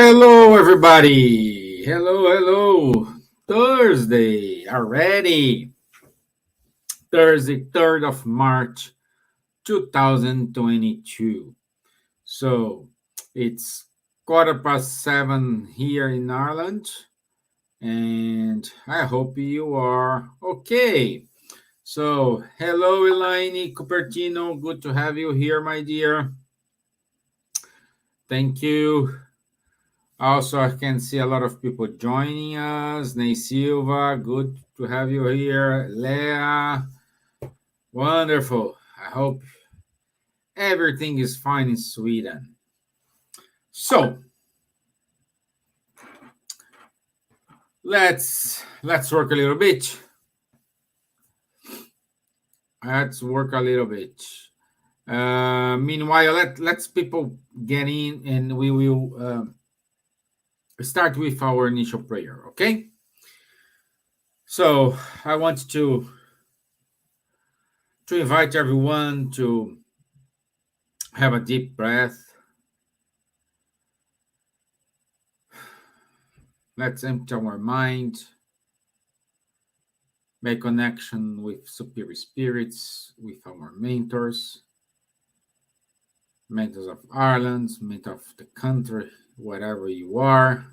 Hello, everybody. Hello. Thursday already. Thursday, 3rd of March, 2022. So it's 7:15 here in Ireland, and I hope you are okay. So, hello, Elaine Cupertino. Good to have you here, my dear. Thank you. Also, I can see a lot of people joining us. Ney Silva, good to have you here. Leah, wonderful. I hope everything is fine in Sweden. So, let's work a little bit. Meanwhile, let's people get in, and we will start with our initial prayer. Okay. So I want to invite everyone to have a deep breath. Let's empty our mind, make connection with superior spirits, with our mentors of Ireland, mentors of the country, wherever you are.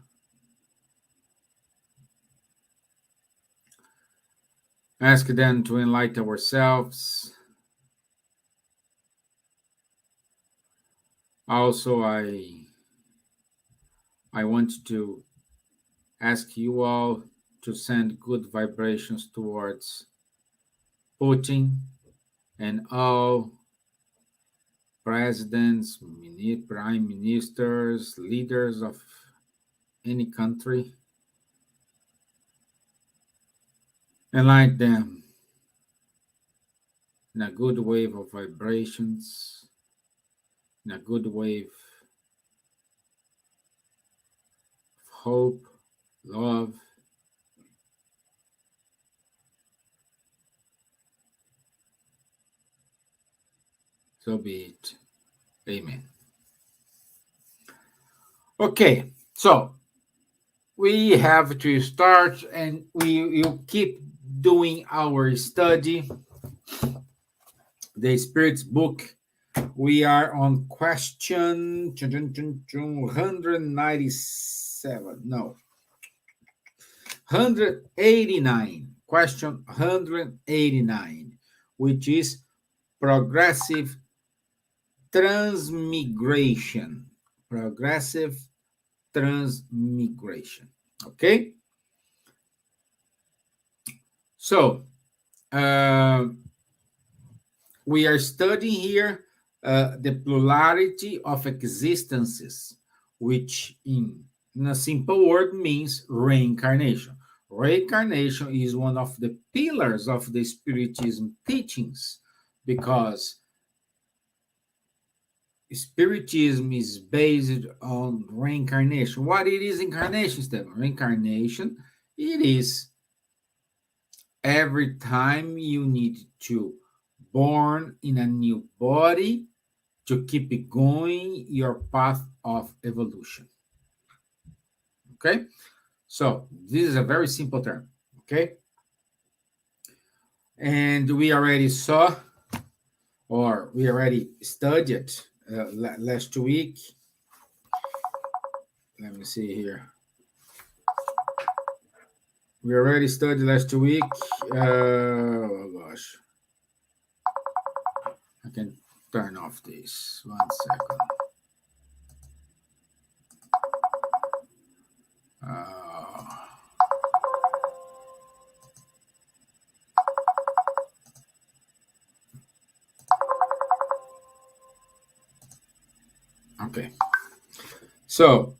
Ask them to enlighten ourselves. Also, I want to ask you all to send good vibrations towards Putin and all presidents, prime ministers, leaders of any country. Enlighten them in a good wave of vibrations, in a good wave of hope, love. So be it. Amen. Okay, so we have to start, and we will keep doing our study. The Spirit's book. We are on question 197. No. 189. Question 189, which is progressive transmigration. Progressive transmigration. Okay? So, we are studying here the plurality of existences, which in a simple word means reincarnation. Reincarnation is one of the pillars of the Spiritism teachings, because Spiritism is based on reincarnation. What it is incarnation, Stevan? Reincarnation, it is every time you need to born in a new body to keep it going your path of evolution. Okay? So this is a very simple term. Okay? And we already saw, or we already studied last week. Let me see here. We already studied last week. Oh gosh. I can turn off this. 1 second. Okay. So,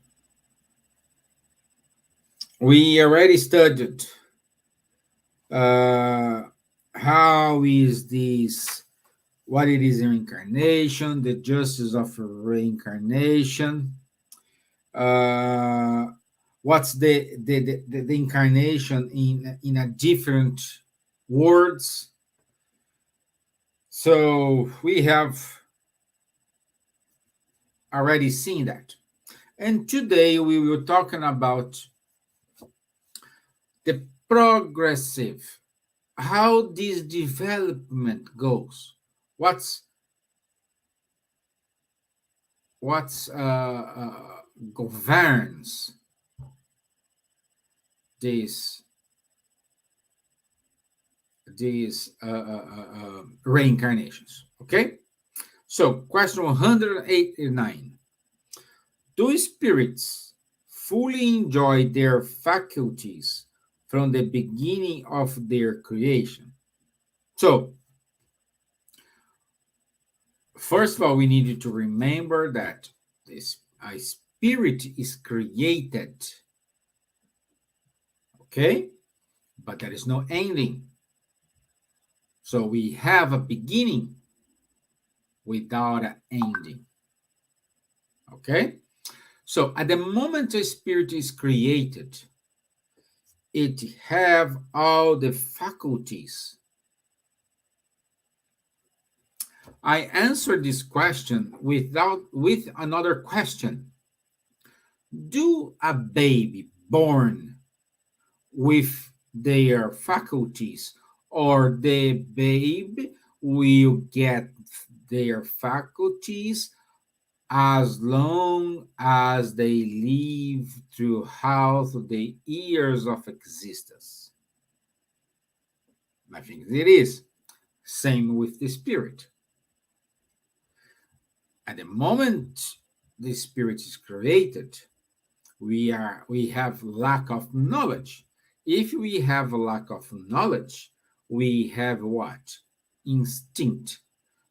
we already studied how is this, what it is in reincarnation, the justice of reincarnation, what's the incarnation in a different words. So we have already seen that. And today we will talking about the progressive, how this development goes. What's governs these reincarnations. Okay, so question 189: do spirits fully enjoy their faculties from the beginning of their creation? So, first of all, we need to remember that a spirit is created, okay? But there is no ending. So we have a beginning without an ending, okay? So at the moment a spirit is created, it have all the faculties. I answered this question with another question. Do a baby born with their faculties, or the baby will get their faculties as long as they live throughout the years of existence? I think it is. Same with the spirit. At the moment the spirit is created, we have lack of knowledge. If we have a lack of knowledge, we have what? Instinct.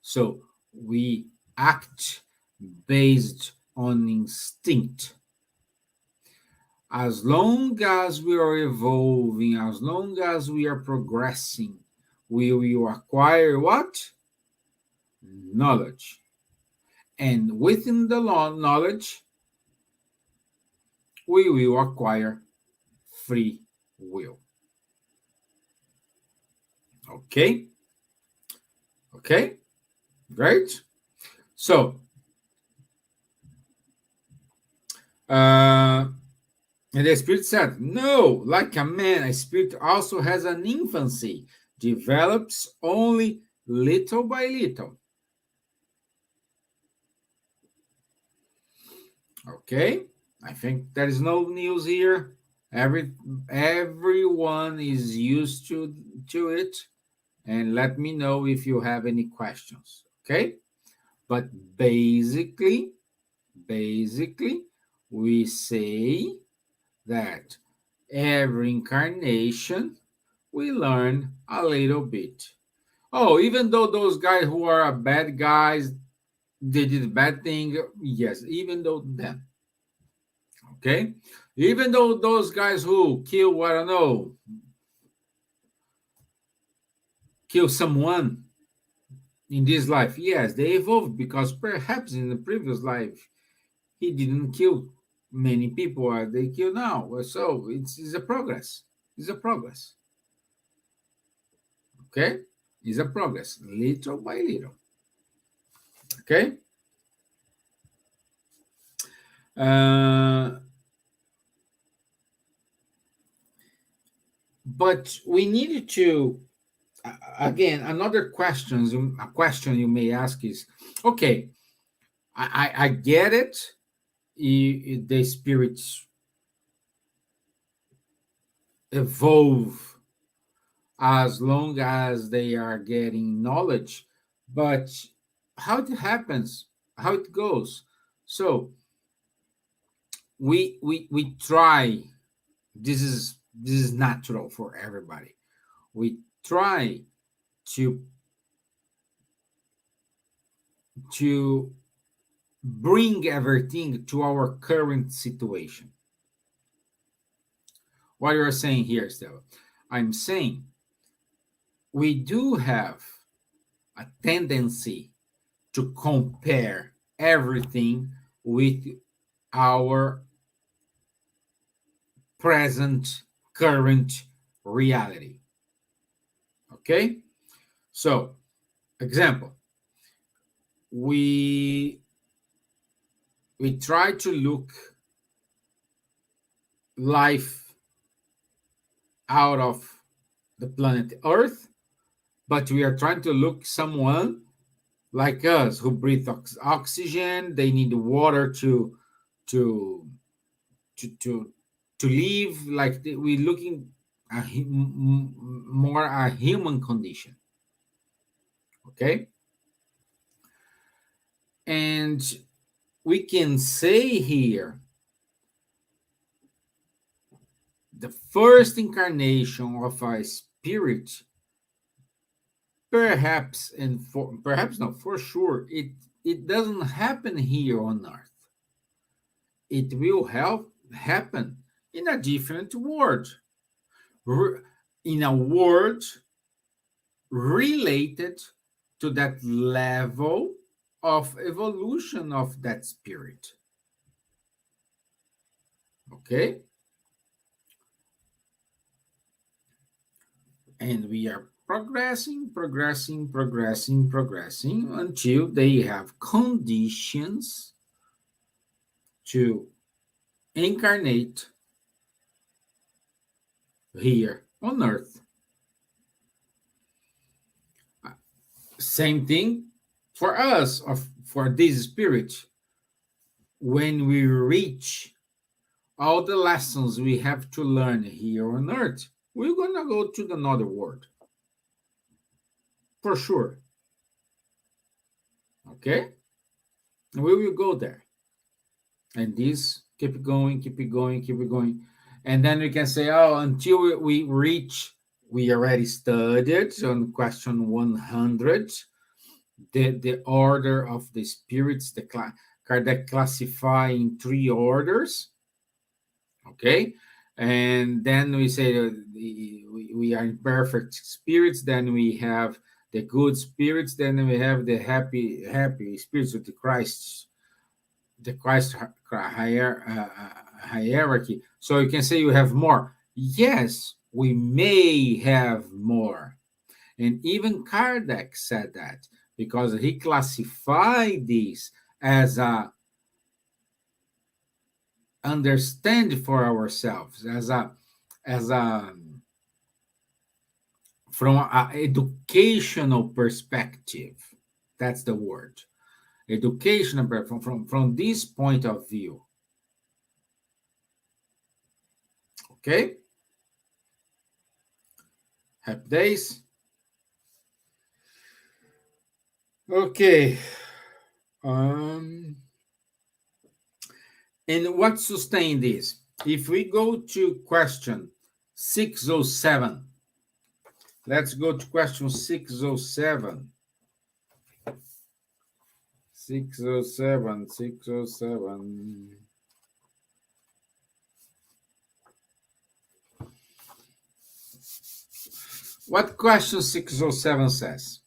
So we act based on instinct. As long as we are evolving, as long as we are progressing, we will acquire what? Knowledge. And within the knowledge, we will acquire free will. Okay? Okay? Great. So, and the spirit said, no, like a man, a spirit also has an infancy, develops only little by little. Okay, I think there is no news here. Everyone is used to it, and let me know if you have any questions. Okay, but basically, we say that every incarnation we learn a little bit. Oh, even though those guys who are bad guys, they did a bad thing, yes, even though them. Okay? Even though those guys who kill, I don't know, kill someone in this life, yes, they evolved because perhaps in the previous life he didn't kill many people as they kill now. So it's a progress. It's a progress. Okay? It's a progress, little by little. Okay? But we needed to, again, another a question you may ask is, okay, I get it. The spirits evolve as long as they are getting knowledge, but how it happens, how it goes. So we try. This is natural for everybody. We try to bring everything to our current situation. What you're saying here, Stevan? I'm saying we do have a tendency to compare everything with our present, current reality. Okay? So, example, we try to look life out of the planet Earth, but we are trying to look someone like us who breathe oxygen. They need water to to to to live. Like we're looking more a human condition. Okay, and we can say here the first incarnation of a spirit, perhaps, and for perhaps not for sure, it doesn't happen here on Earth. It will happen in a different world, in a world related to that level of evolution of that spirit. Okay? And we are progressing, progressing, progressing, progressing until they have conditions to incarnate here on Earth. Same thing for us, for this spirit. When we reach all the lessons we have to learn here on Earth, we're going to go to another world. For sure. Okay? We will go there. And this, keep it going, keep it going, keep it going. And then we can say, oh, until we reach, we already studied on question 100, the order of the spirits, Kardec classify in 3 orders. Okay? And then we say we are in perfect spirits. Then we have the good spirits. Then we have the happy spirits of the Christ hierarchy. So you can say you have more. Yes, we may have more. And even Kardec said that because he classified this as a understand for ourselves, as a from an educational perspective. That's the word. Educational from this point of view. Okay? Happy days. Okay. And what sustained this? If we go to question 607, let's go to question 607. 607, 607. What question 607 says?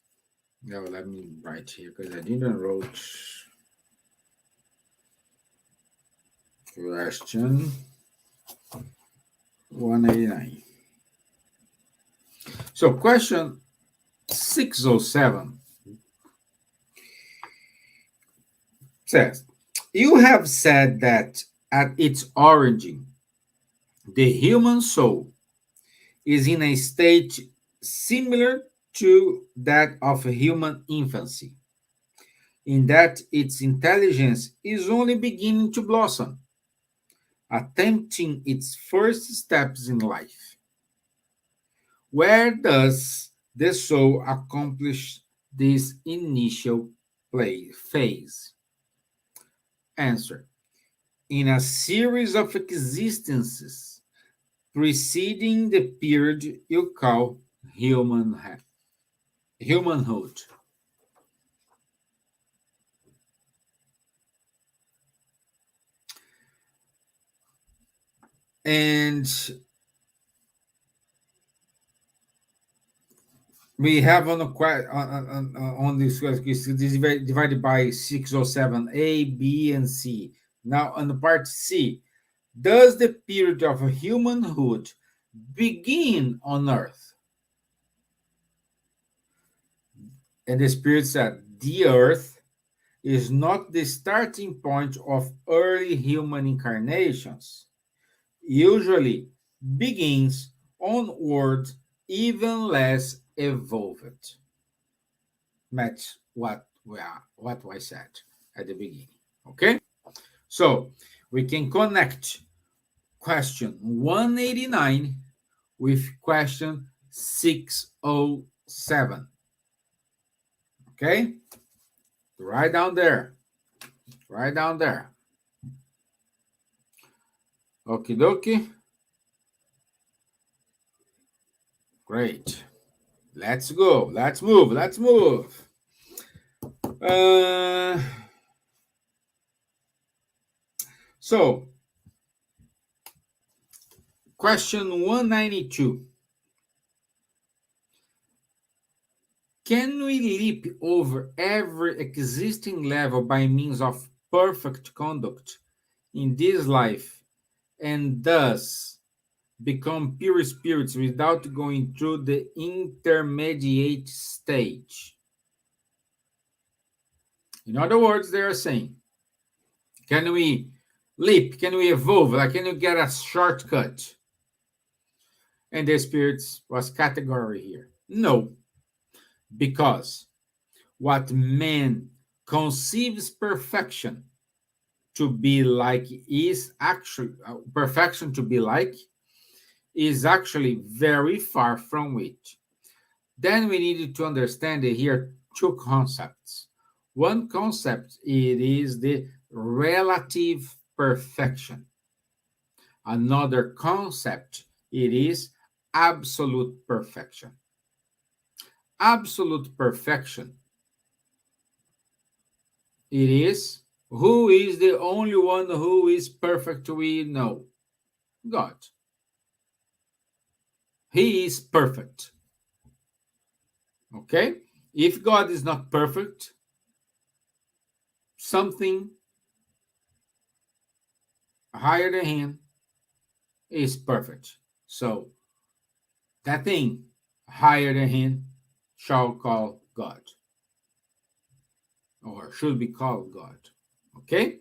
No, let me write here because I didn't wrote question 189. So question 607 says, you have said that at its origin, the human soul is in a state similar to that of a human infancy, in that its intelligence is only beginning to blossom, attempting its first steps in life. Where does the soul accomplish this initial phase? Answer: in a series of existences preceding the period you call humanhood. And we have on this divided by 607, A, B, and C. Now on the part C, does the period of humanhood begin on Earth? And the Spirit said, the Earth is not the starting point of early human incarnations. usually begins onward even less evolved. Match what I said at the beginning. Okay? So we can connect question 189 with question 607. Okay? Right down there. Right down there. Okie dokie. Great. Let's go. Let's move. Let's move. So, question 192. Can we leap over every existing level by means of perfect conduct in this life and thus become pure spirits without going through the intermediate stage? In other words, they are saying, can we leap? Can we evolve? Like, can you get a shortcut? And the spirits was category here. No, because what man conceives perfection to be like is actually perfection to be like is actually very far from it. Then we needed to understand here two concepts. One concept, it is the relative perfection. Another concept, it is absolute perfection. Absolute perfection, it is who is the only one who is perfect we know? God. He is perfect. Okay? If God is not perfect, something higher than him is perfect. So that thing higher than him shall call God, or should be called God. Okay?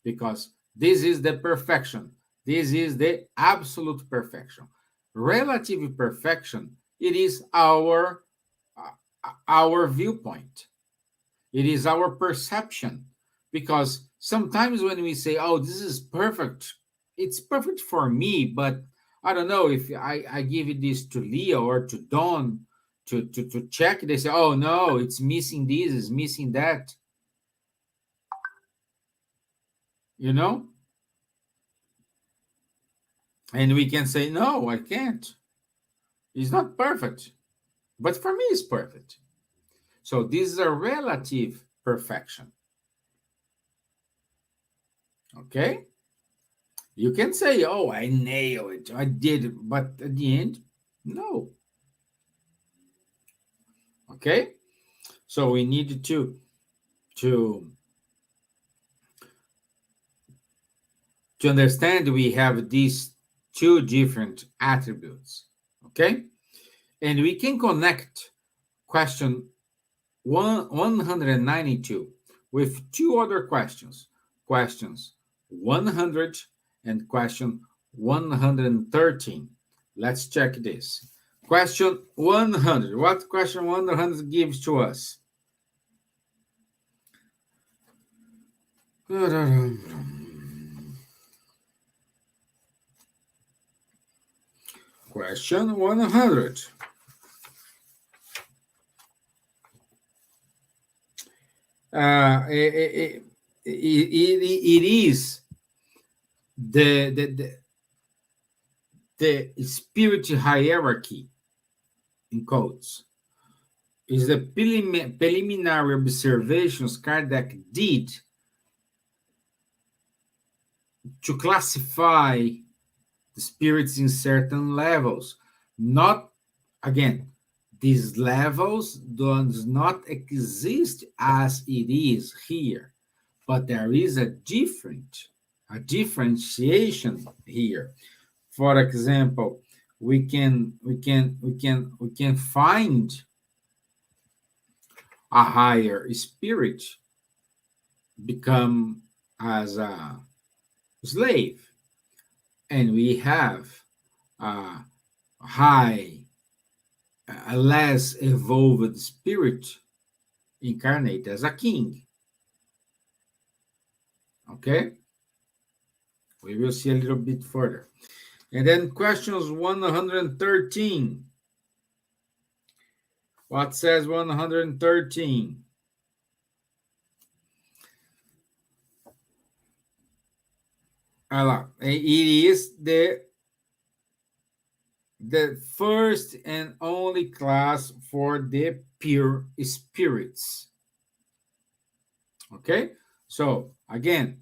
Because this is the perfection. This is the absolute perfection. Relative perfection, it is our viewpoint. It is our perception. Because sometimes when we say, oh, this is perfect, it's perfect for me, but I don't know if I give it this to Leo or to Dawn to check, they say, oh no, it's missing this, it's missing that. You know? And we can say, no, I can't. It's not perfect. But for me, it's perfect. So this is a relative perfection. Okay? You can say, oh, I nailed it, I did it, but at the end, no. Okay? So we need to understand we have these two different attributes. Okay? And we can connect question 192 with two other questions. Questions 100 and question 113. Let's check this. Question 100. What question 100 gives to us? Question 100. It is the spirit hierarchy, in quotes, is the preliminary observations Kardec did to classify the spirits in certain levels. Not, again, these levels does not exist as it is here, but there is a differentiation here. For example, we can find a higher spirit become as a slave, And we have a high, a less evolved spirit incarnate as a king. Okay? We will see a little bit further. And then questions 113. What says 113? It is the first and only class for the pure spirits. Okay? So, again,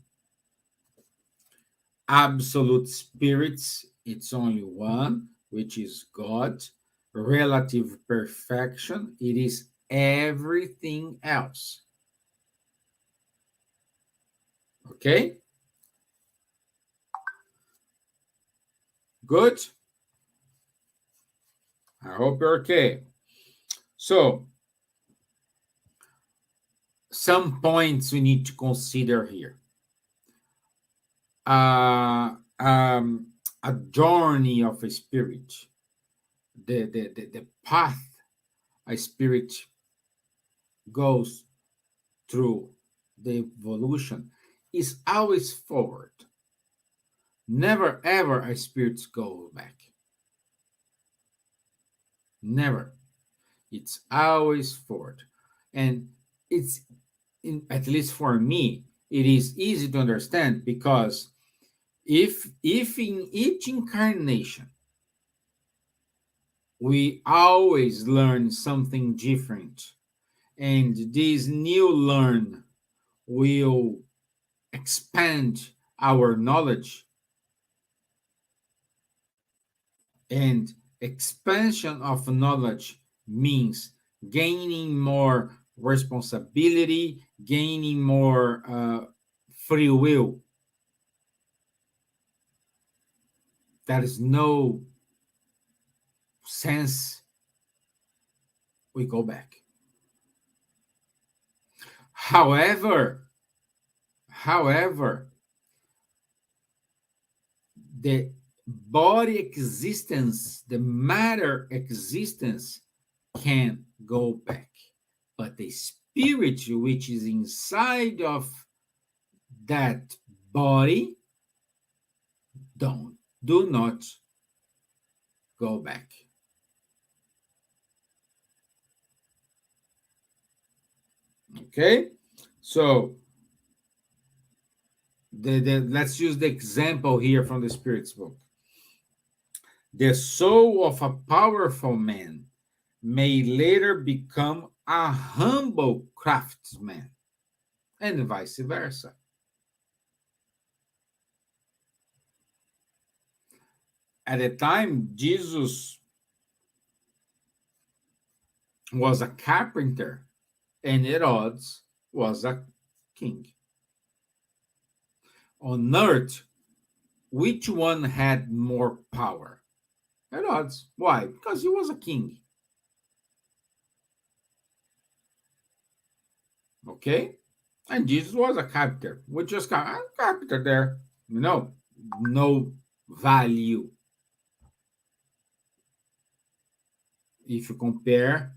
absolute spirits, it's only one, which is God. Relative perfection, it is everything else. Okay? Good? I hope you're okay. So, some points we need to consider here. A journey of a spirit, the path a spirit goes through the evolution is always forward. Never ever a spirit go back. Never. It's always forward. And it's, at least for me, it is easy to understand because if in each incarnation we always learn something different, and this new learn will expand our knowledge, and expansion of knowledge means gaining more responsibility, gaining more free will. There is no sense we go back. However, the body existence, the matter existence can go back. But the spirit which is inside of that body do not go back. Okay? So let's use the example here from the Spirit's book. The soul of a powerful man may later become a humble craftsman, and vice versa. At the time, Jesus was a carpenter and Herod was a king. On earth, which one had more power? Herod. Why? Because he was a king. Okay? And Jesus was a carpenter. We just got a carpenter there. No value. If you compare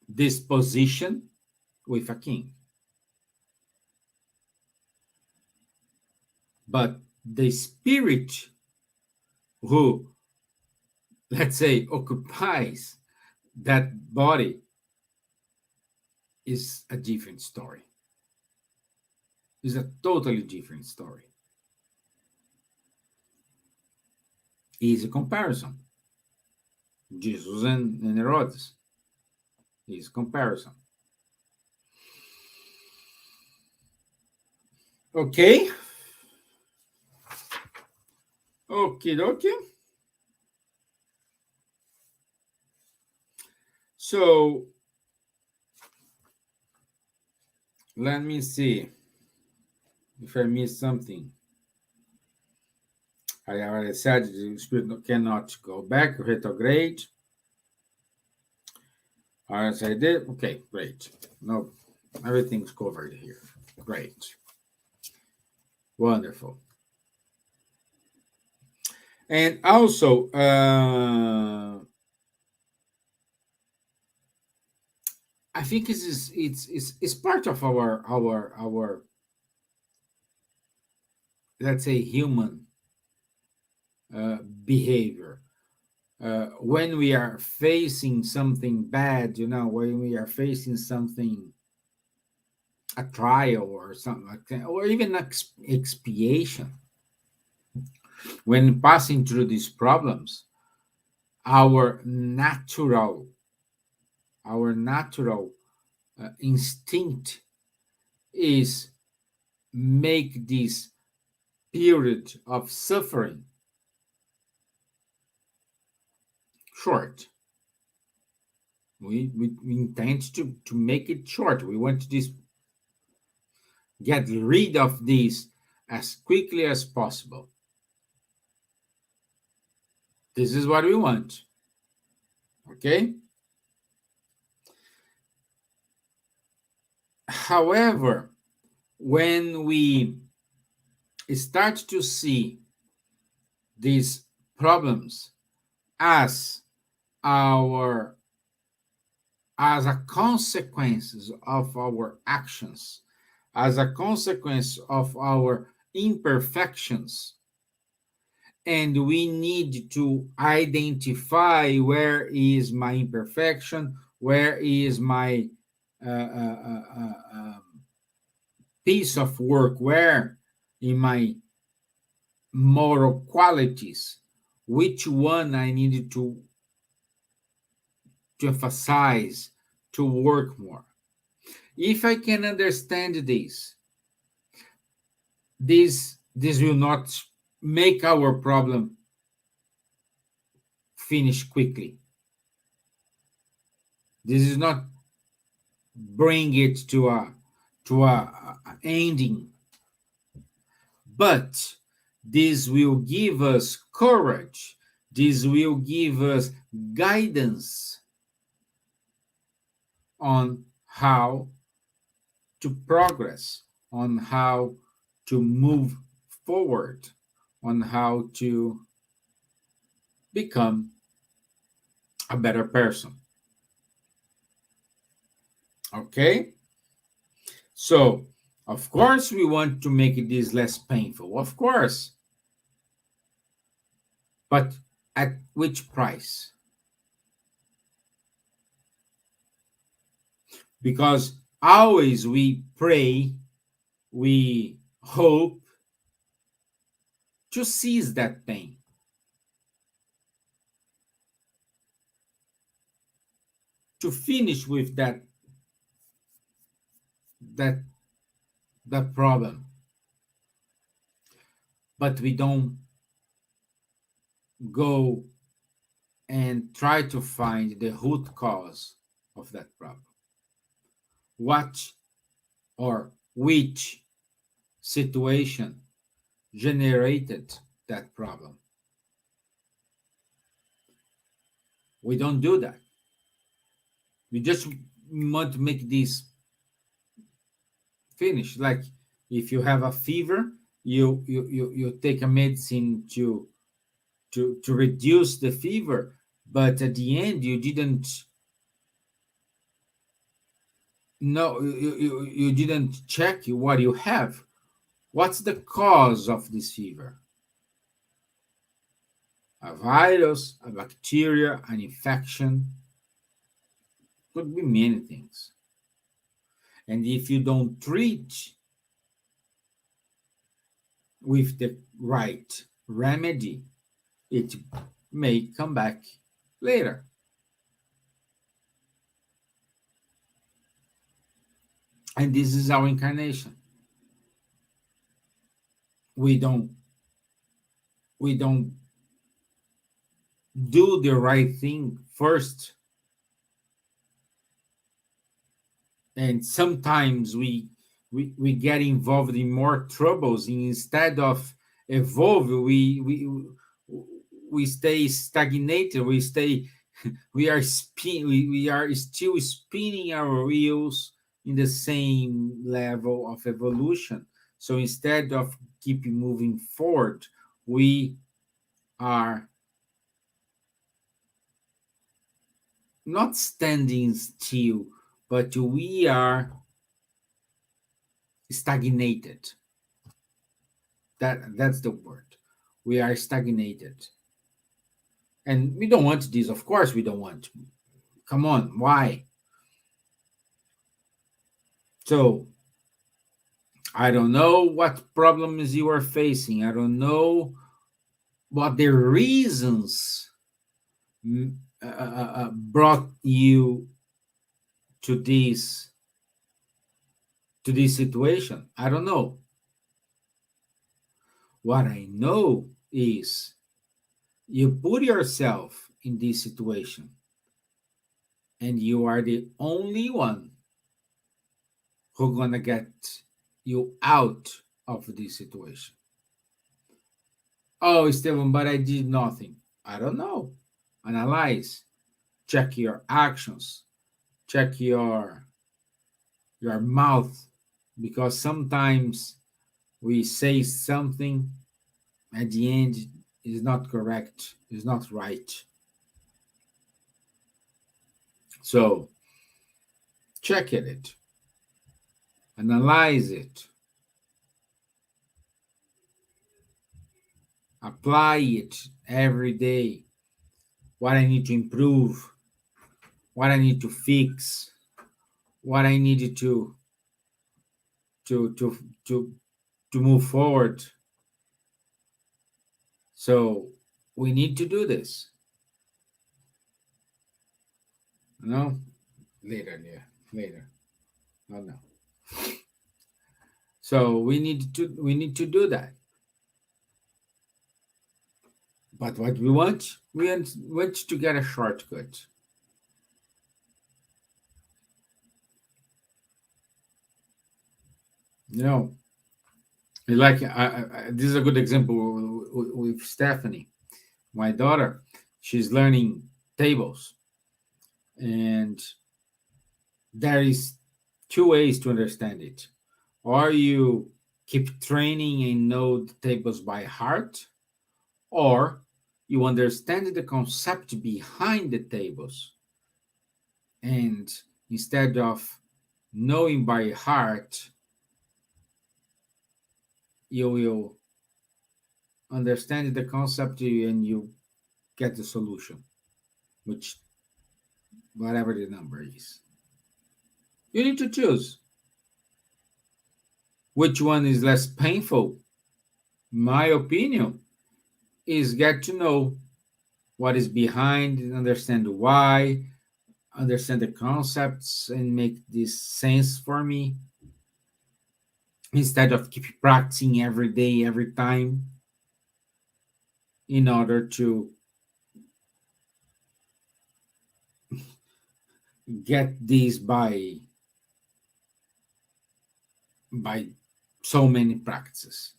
this position with a king. But the spirit who, let's say, occupies that body is a different story. It's a totally different story. Easy comparison. Jesus and Herodes. Easy comparison. Okay. Okay. So let me see if I missed something. I already said the spirit cannot go back, retrograde. As I did. Okay, great. No, everything's covered here. Great. Wonderful. And also, I think it's part of our let's say human behavior. When we are facing something bad, when we are facing something, a trial or something like that, or even expiation, when passing through these problems, our natural our natural instinct is make this period of suffering short. We intend to make it short. We want to just get rid of this as quickly as possible. This is what we want. Okay? However, when we start to see these problems as our as a consequences of our actions, as a consequence of our imperfections, and we need to identify where is my imperfection, where is my uh, uh, uh, piece of work, where in my moral qualities, which one I needed to emphasize, to work more. If I can understand this will not make our problem finish quickly. This is not bring it to a ending, but this will give us courage. This will give us guidance on how to progress, on how to move forward, on how to become a better person. Okay? So, of course, we want to make this less painful, of course, but at which price? Because always we pray, we hope to cease that pain, to finish with that that problem, but we don't go and try to find the root cause of that problem. What or which situation generated that problem? We don't do that. We just want to make this finish. Like if you have a fever, you take a medicine to reduce the fever, but at the end you didn't know, you didn't check what you have. What's the cause of this fever? A virus, a bacteria, an infection, could be many things. And if you don't treat with the right remedy, it may come back later. And this is our incarnation. We don't we don't do the right thing first, and sometimes we get involved in more troubles. Instead of evolve, we stay stagnated. We are still spinning our wheels in the same level of evolution. So instead of keep moving forward, we are not standing still, but we are stagnated. That's the word. We are stagnated. And we don't want this. Of course we don't want. Come on, why? So I don't know what problems you are facing. I don't know what the reasons brought you to this situation. I don't know. What I know is you put yourself in this situation, and you are the only one who gonna get you out of this situation. Oh, Stevan, but I did nothing. I don't know. Analyze, check your actions, check your mouth, because sometimes we say something at the end is not correct, is not right. So check it, analyze it, apply it every day. What I need to improve, what I need to fix, what I needed to to to to move forward. So we need to do this. No, later, yeah, later. No, no. So we need to do that. But what we want to get a shortcut. You know, like this is a good example with Stephanie, my daughter. She's learning tables, and there is two ways to understand it. Or you keep training and know the tables by heart, or you understand the concept behind the tables, and instead of knowing by heart, you will understand the concept and you get the solution, which whatever the number is. You need to choose which one is less painful. My opinion is get to know what is behind and understand why, understand the concepts and make this sense for me, instead of keep practicing every day, every time, in order to get this by so many practices.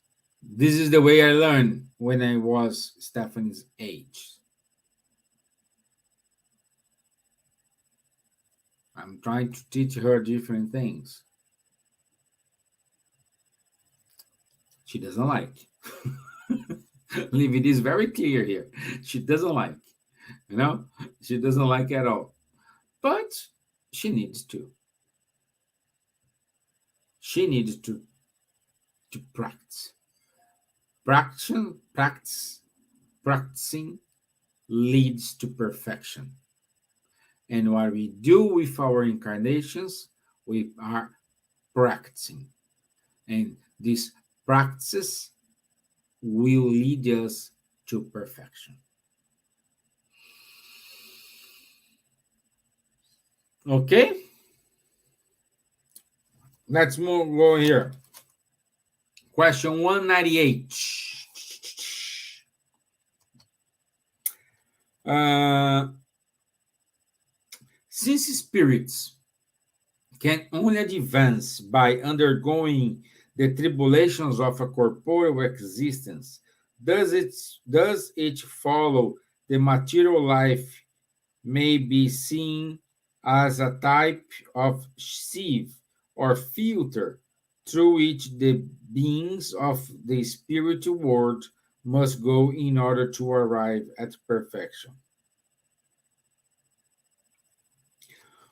This is the way I learned when I was Stephanie's age. I'm trying to teach her different things. She doesn't like. Leave it is very clear here. She doesn't like. You know, she doesn't like at all. But she needs to. She needs to practice. Practicing leads to perfection. And what we do with our incarnations, we are practicing. And these practices will lead us to perfection. Okay? Let's go here. Question 198. Since spirits can only advance by undergoing the tribulations of a corporeal existence, does it follow the material life may be seen as a type of sieve or filter through which the beings of the spiritual world must go in order to arrive at perfection.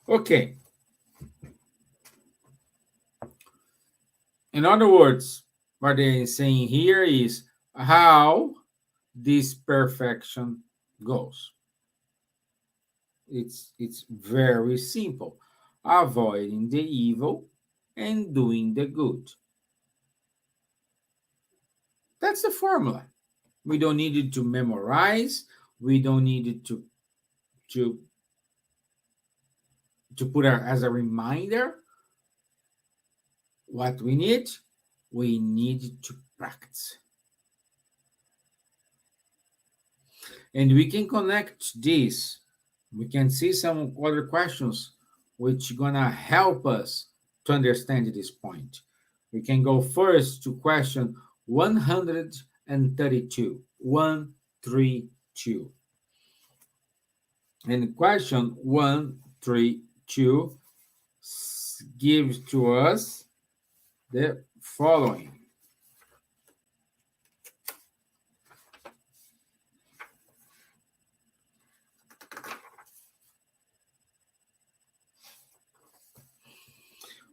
Okay. In other words, what they're saying here is how this perfection goes. It's very simple. Avoiding the evil and doing the good. That's the formula. We don't need it to memorize. We don't need it to to put as a reminder. What we need to practice. And we can connect this. We can see some other questions which gonna help us to understand this point. We can go first to question 132. 132. And question 132 gives to us the following.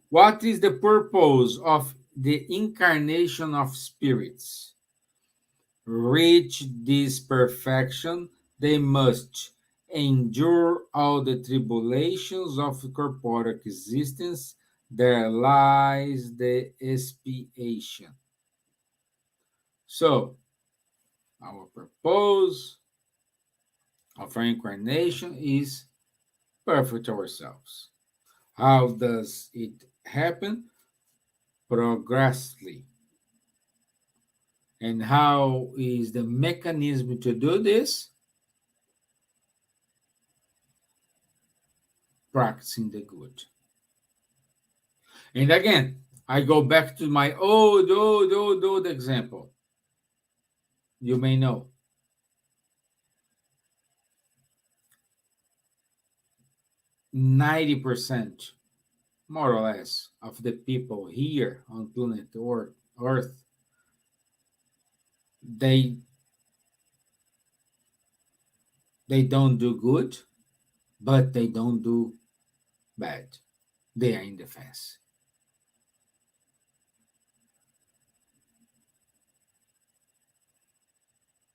What is the purpose of the incarnation of spirits? Reach this perfection, they must endure all the tribulations of corporeal existence. There lies the expiation. So, our purpose of our incarnation is perfect ourselves. How does it happen? Progressively. And how is the mechanism to do this? Practicing the good. And again, I go back to my old example. You may know. 90%, more or less, of the people here on planet Earth, they don't do good, but they don't do bad. They are in the fence.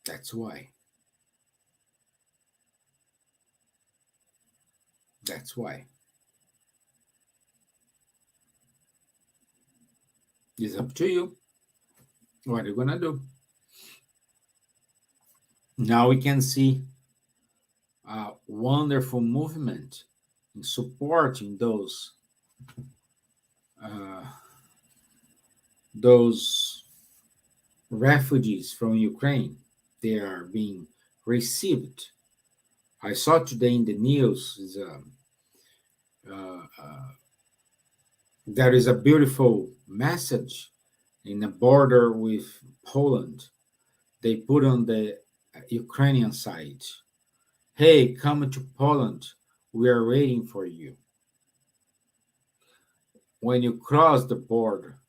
That's why. That's why. It's up to you. What are you going to do? Now we can see a wonderful movement in supporting those refugees from Ukraine. They are being received. I saw today in the news there is a beautiful message in the border with Poland. They put on the Ukrainian side, "Hey, come to Poland. We are waiting for you." When you cross the border,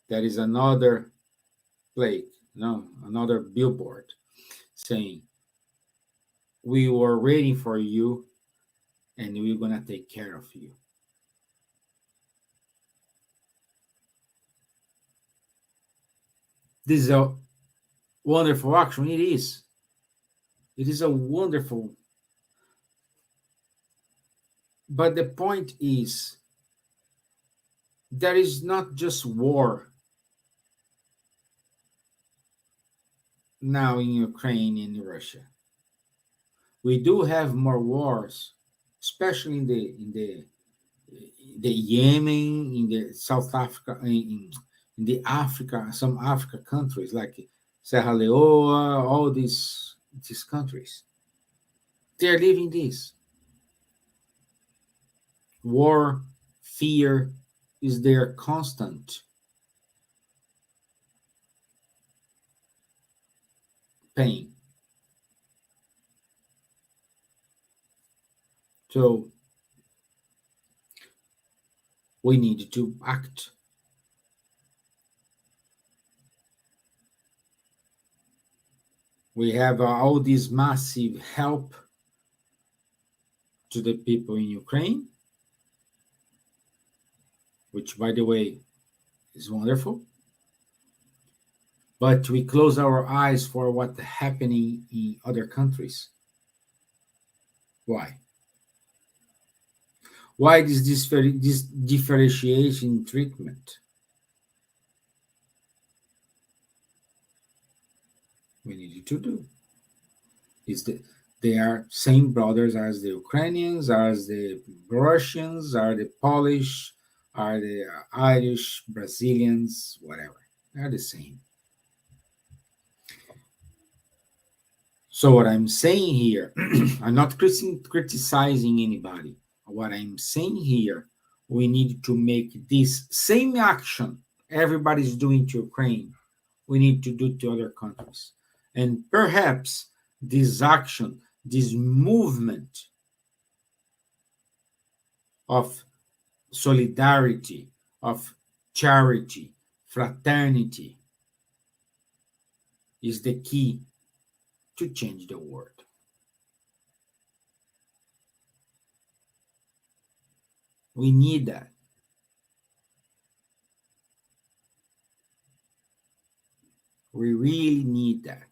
there is another plate, another billboard saying, "We were waiting for you and we're going to take care of you." This is a wonderful action. It is. It is a wonderful. But the point is, there is not just war now in Ukraine and in Russia. We do have more wars, especially in the Yemen, in the South Africa, in the Africa, some Africa countries like Serra Leoa, all these countries. They are living this. War, fear is their constant pain. So we need to act. We have all this massive help to the people in Ukraine, which, by the way, is wonderful. But we close our eyes for what's happening in other countries. Why? Why this differentiation in treatment? We need to do is that they are same brothers as the Ukrainians, as the Russians, are the Polish, are the Irish, Brazilians, whatever. They're the same. So what I'm saying here, I'm not criticizing anybody. What I'm saying here, we need to make this same action everybody's doing to Ukraine, we need to do to other countries. And perhaps this action, this movement of solidarity, of charity, fraternity, is the key to change the world. We need that. We really need that.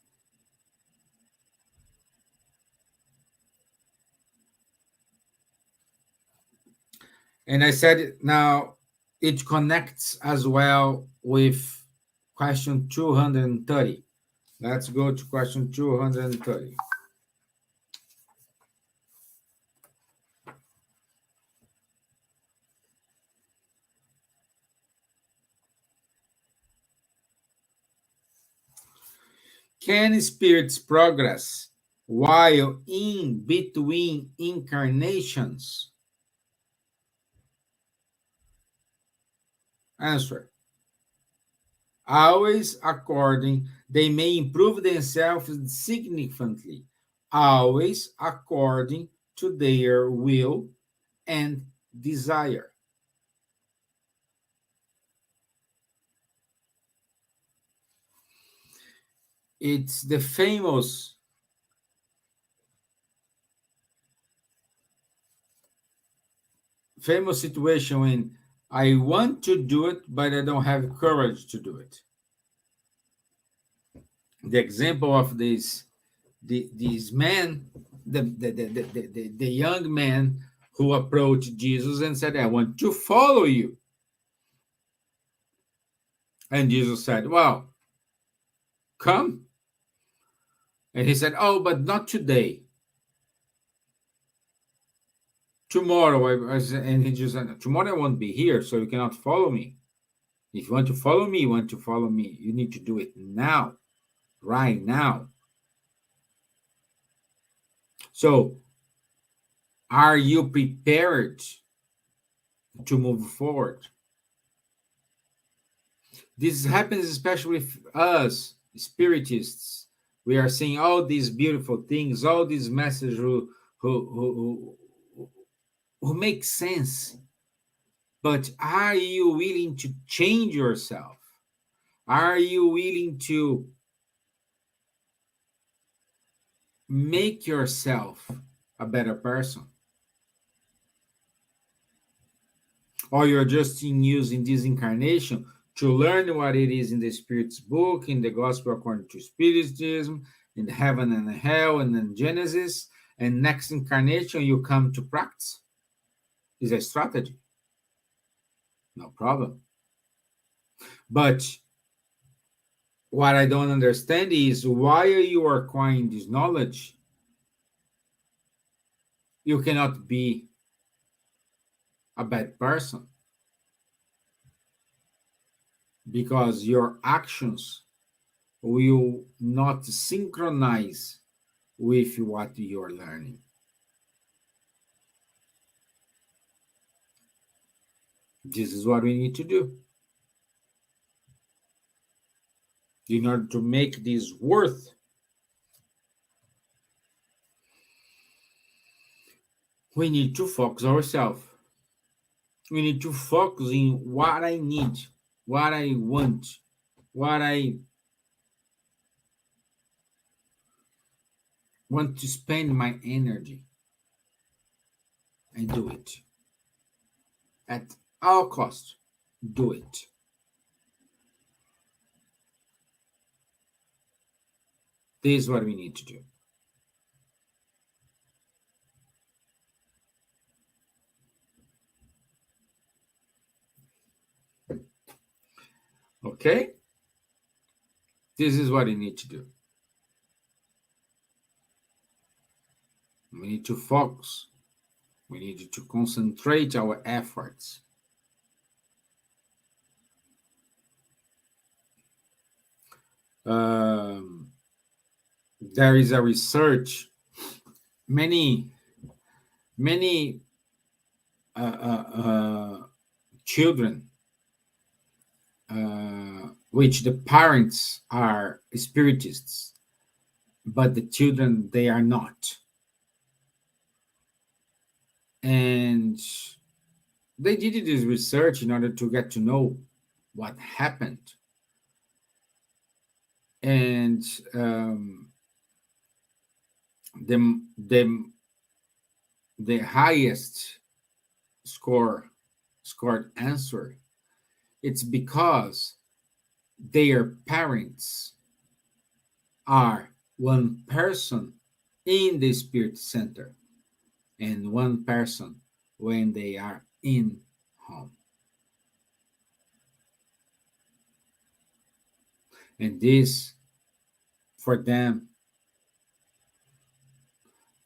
And I said, now it connects as well with question 230. Let's go to question 230. Can spirits progress while in between incarnations? Answer. Always according, they may improve themselves significantly, always according to their will and desire. It's the famous situation when I want to do it, but I don't have courage to do it. The example of this man, the young man who approached Jesus and said, I want to follow you. And Jesus said, well, come. And he said, oh, but not today. Tomorrow. And he just said, tomorrow I won't be here, so you cannot follow me. If you want to follow me, you need to do it now, right now. So, are you prepared to move forward? This happens especially with us, Spiritists. We are seeing all these beautiful things, all these messages who make sense. But are you willing to change yourself? Are you willing to make yourself a better person? Or you're just using this incarnation to learn what it is in the Spirit's book, in the Gospel according to Spiritism, in heaven and hell, and then Genesis, and next incarnation you come to practice? Is a strategy. No problem. But what I don't understand is why are you acquiring this knowledge? You cannot be a bad person because your actions will not synchronize with what you're learning. This is what we need to do. In order to make this worth, we need to focus ourselves. We need to focus in what I need, what I want, what I want to spend my energy, I do it. At all costs, do it. This is what we need to do. Okay? This is what we need to do. We need to focus. We need to concentrate our efforts. There is a research. Many children, which the parents are spiritists, but the children, they are not. And they did this research in order to get to know what happened. And the highest scored answer, it's because their parents are one person in the spirit center and one person when they are in home. And this, for them,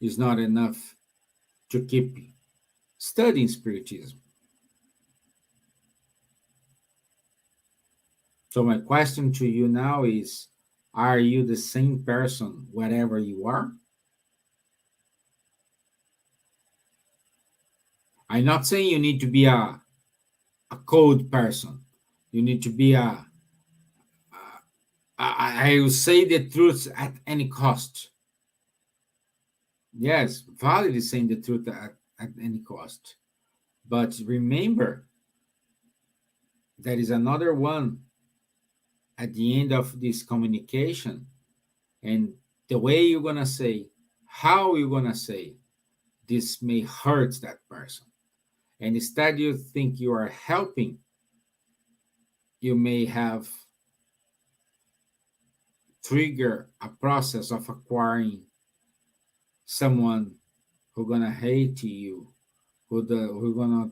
is not enough to keep studying Spiritism. So my question to you now is, are you the same person wherever you are? I'm not saying you need to be a cold person. You need to be I will say the truth at any cost. Yes, valid is saying the truth at any cost. But remember, there is another one at the end of this communication, and the way you're going to say, how you're going to say, this may hurt that person. And instead you think you are helping, you may have trigger a process of acquiring someone who's going to hate you, who's going to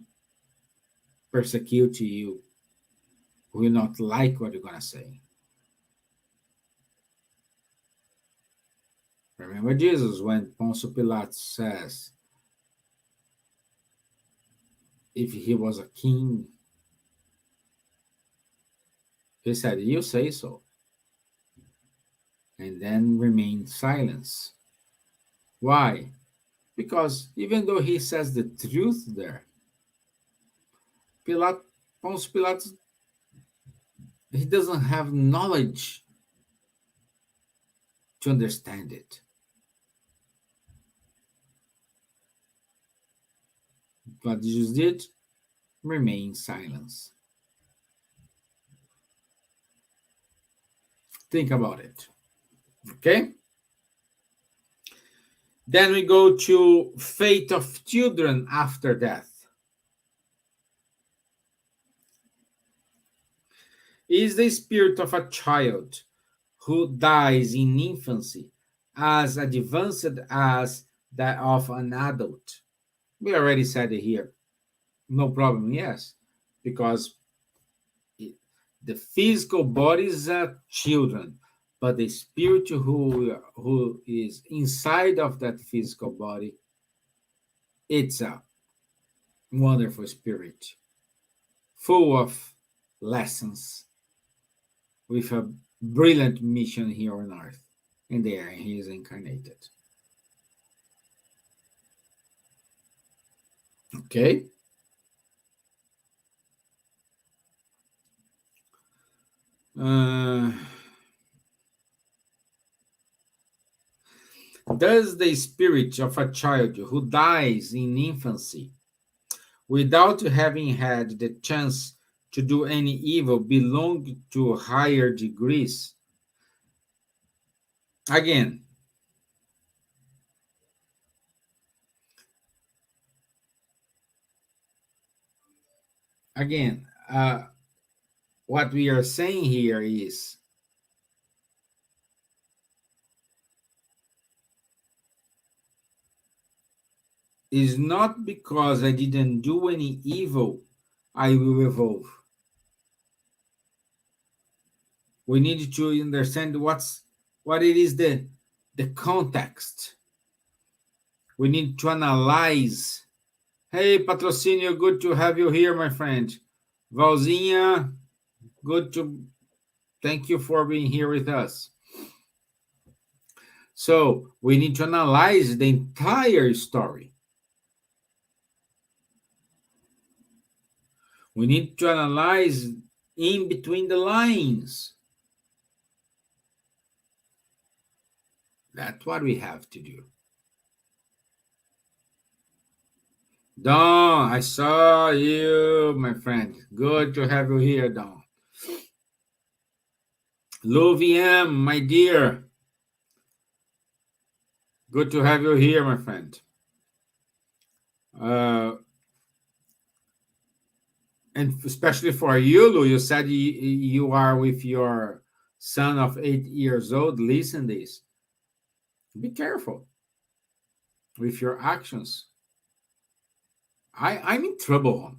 persecute you, who will not like what you're going to say. Remember Jesus when Pontius Pilate says, if he was a king, he said, you say so. And then remained silence. Why? Because even though he says the truth there, Pontius Pilate, he doesn't have knowledge to understand it. What Jesus did, remain silence. Think about it. Okay? Then we go to fate of children after death. Is the spirit of a child who dies in infancy as advanced as that of an adult? We already said it here. No problem, yes, because the physical bodies are children, but the spirit who is inside of that physical body, it's a wonderful spirit, full of lessons, with a brilliant mission here on earth. And there he is incarnated. Okay? Does the spirit of a child who dies in infancy without having had the chance to do any evil belong to higher degrees? Again, again, what we are saying here is not because I didn't do any evil, I will evolve. We need to understand what it is the context. We need to analyze. Hey, Patrocinio, good to have you here, my friend. Valzinha, thank you for being here with us. So we need to analyze the entire story. We need to analyze in between the lines. That's what we have to do. Don, I saw you, my friend. Good to have you here, Don. Louviam, my dear. Good to have you here, my friend. And especially for you, Lou, you said you are with your son of 8 years old. Listen this. Be careful with your actions. I'm in trouble.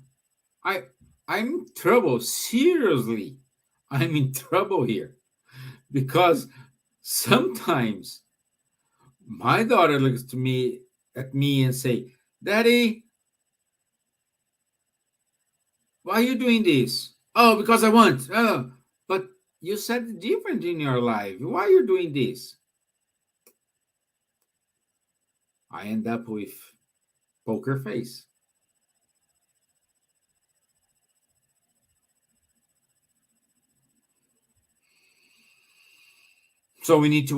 I'm in trouble. Seriously, I'm in trouble here because sometimes my daughter looks at me and say, "Daddy, why are you doing this?" "Oh, because I want." "Oh, but you said different in your life. Why are you doing this?" I end up with poker face. So we need to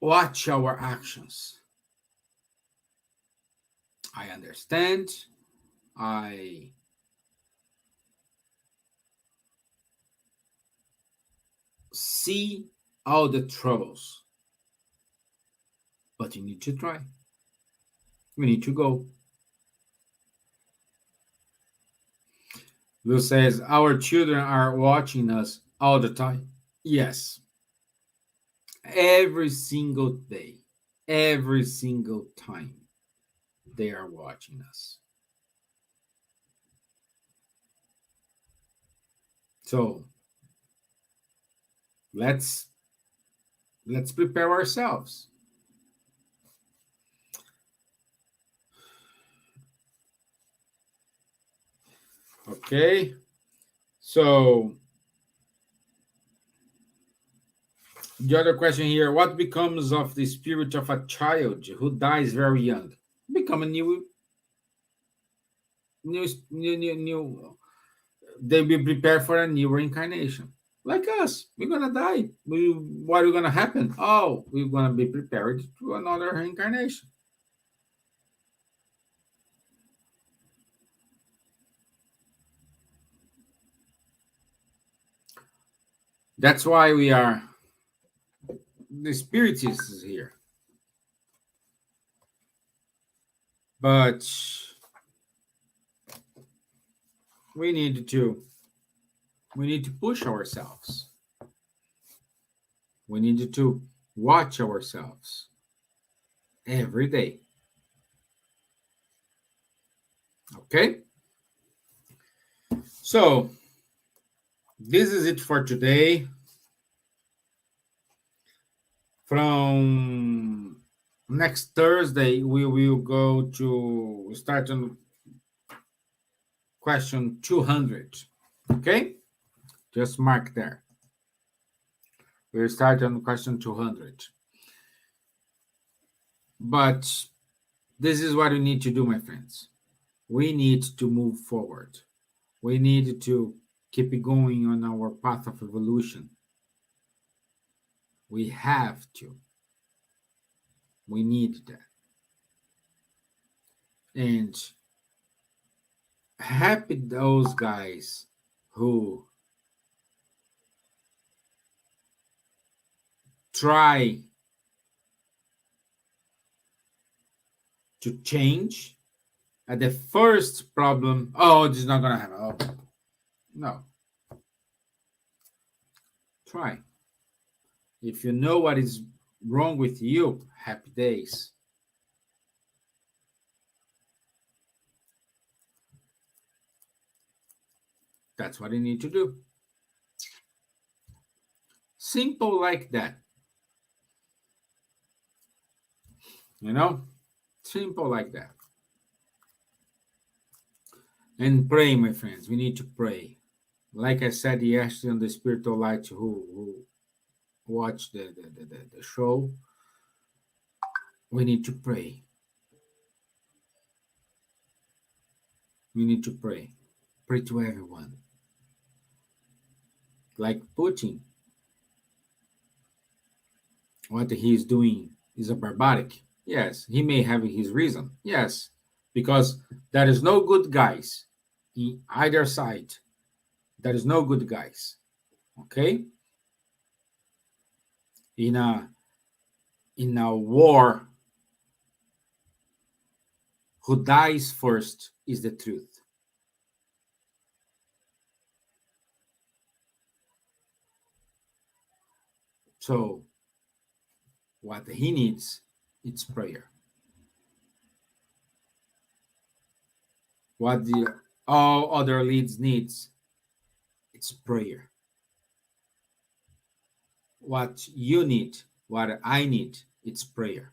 watch our actions. I understand. I see all the troubles. But you need to try. We need to go. Will says, our children are watching us all the time. Yes. Every single day, every single time, they are watching us. So let's prepare ourselves. Okay. So the other question here, what becomes of the spirit of a child who dies very young? Become a new they will prepare for a new reincarnation. Like us, we're gonna die. What is gonna happen? Oh, we're gonna be prepared to another reincarnation. That's why we are the Spiritists is here. But we need to push ourselves. We need to watch ourselves every day. Okay? So this is it for today. From next Thursday, we will go to start on question 200. Okay? Just mark there. We'll start on question 200. But this is what we need to do, my friends. We need to move forward. We need to keep going on our path of evolution. We have to. We need that. And happy those guys who try to change At the first problem, oh, this is not going to happen. Oh, no. Try. If you know what is wrong with you, happy days. That's what you need to do. Simple like that. You know? Simple like that. And pray, my friends. We need to pray. Like I said yesterday on the Spiritual Light, who watched the show, we need to pray. We need to pray. Pray to everyone. Like Putin, what he is doing is a barbaric. Yes, he may have his reason. Yes, because there is no good guys in either side. There is no good guys. Okay? In a war, who dies first is the truth. So what he needs, it's prayer. What the all other leads needs, it's prayer. What you need, what I need, it's prayer.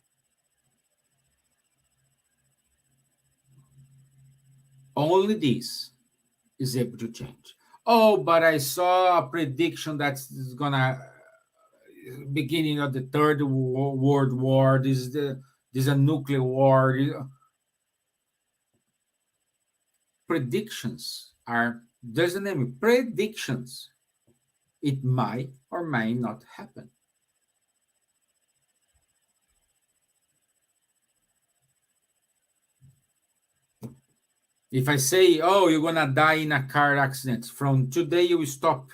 Only this is able to change. Oh, but I saw a prediction that's gonna beginning of the third world war. This is a nuclear war. Predictions are, there's a name, predictions. It might or may not happen. If I say, oh, you're gonna die in a car accident, from today you will stop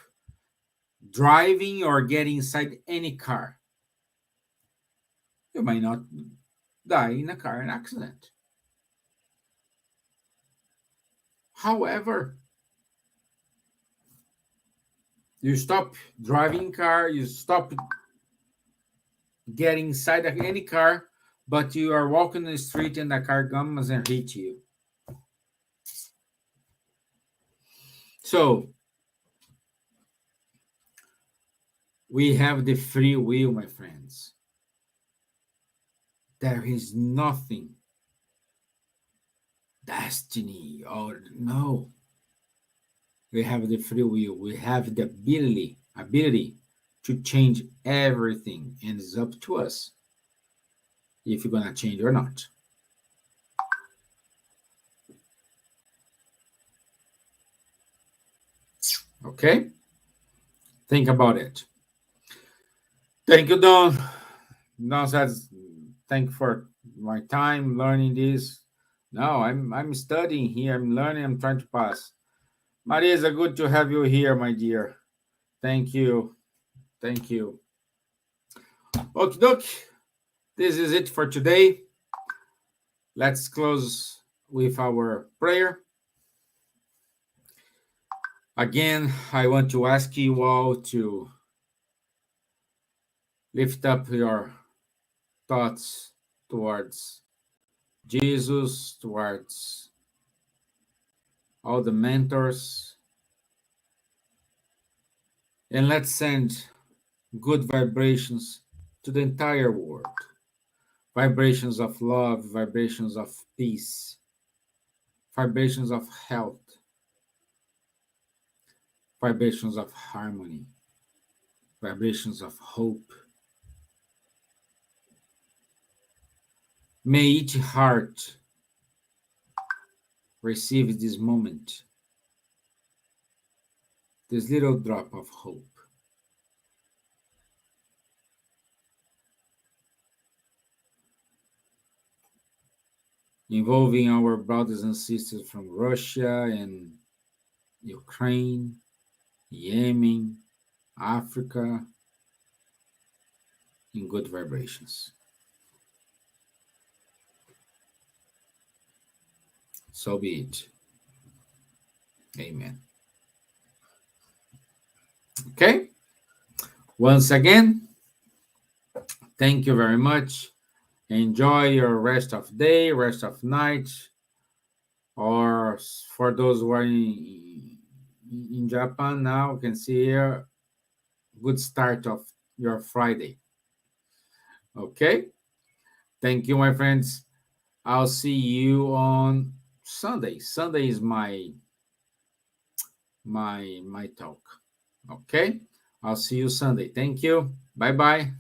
driving or getting inside any car, you might not die in a car accident. However, you stop driving car, you stop getting inside any car, but you are walking the street and the car comes and hits you. So we have the free will, my friends. There is nothing destiny or no. We have the free will. We have the ability to change everything, and it's up to us if you're gonna change or not. Okay? Think about it. Thank you, Don. Don says, thank you for my time learning this. No, I'm studying here. I'm learning. I'm trying to pass. Marisa, good to have you here, my dear. Thank you. Thank you. Okay, doke. This is it for today. Let's close with our prayer. Again, I want to ask you all to lift up your thoughts towards Jesus, towards all the mentors, and let's send good vibrations to the entire world. Vibrations of love, vibrations of peace, vibrations of health, vibrations of harmony, vibrations of hope. May each heart receive this moment, this little drop of hope. Involving our brothers and sisters from Russia and Ukraine, Yemen, Africa, in good vibrations. So be it. Amen. Okay. Once again, thank you very much. Enjoy your rest of day, rest of night, or for those who are in Japan now, you can see here, good start of your Friday. Okay. Thank you, my friends. I'll see you on Sunday. Sunday is my talk. Okay. I'll see you Sunday. Thank you. Bye bye.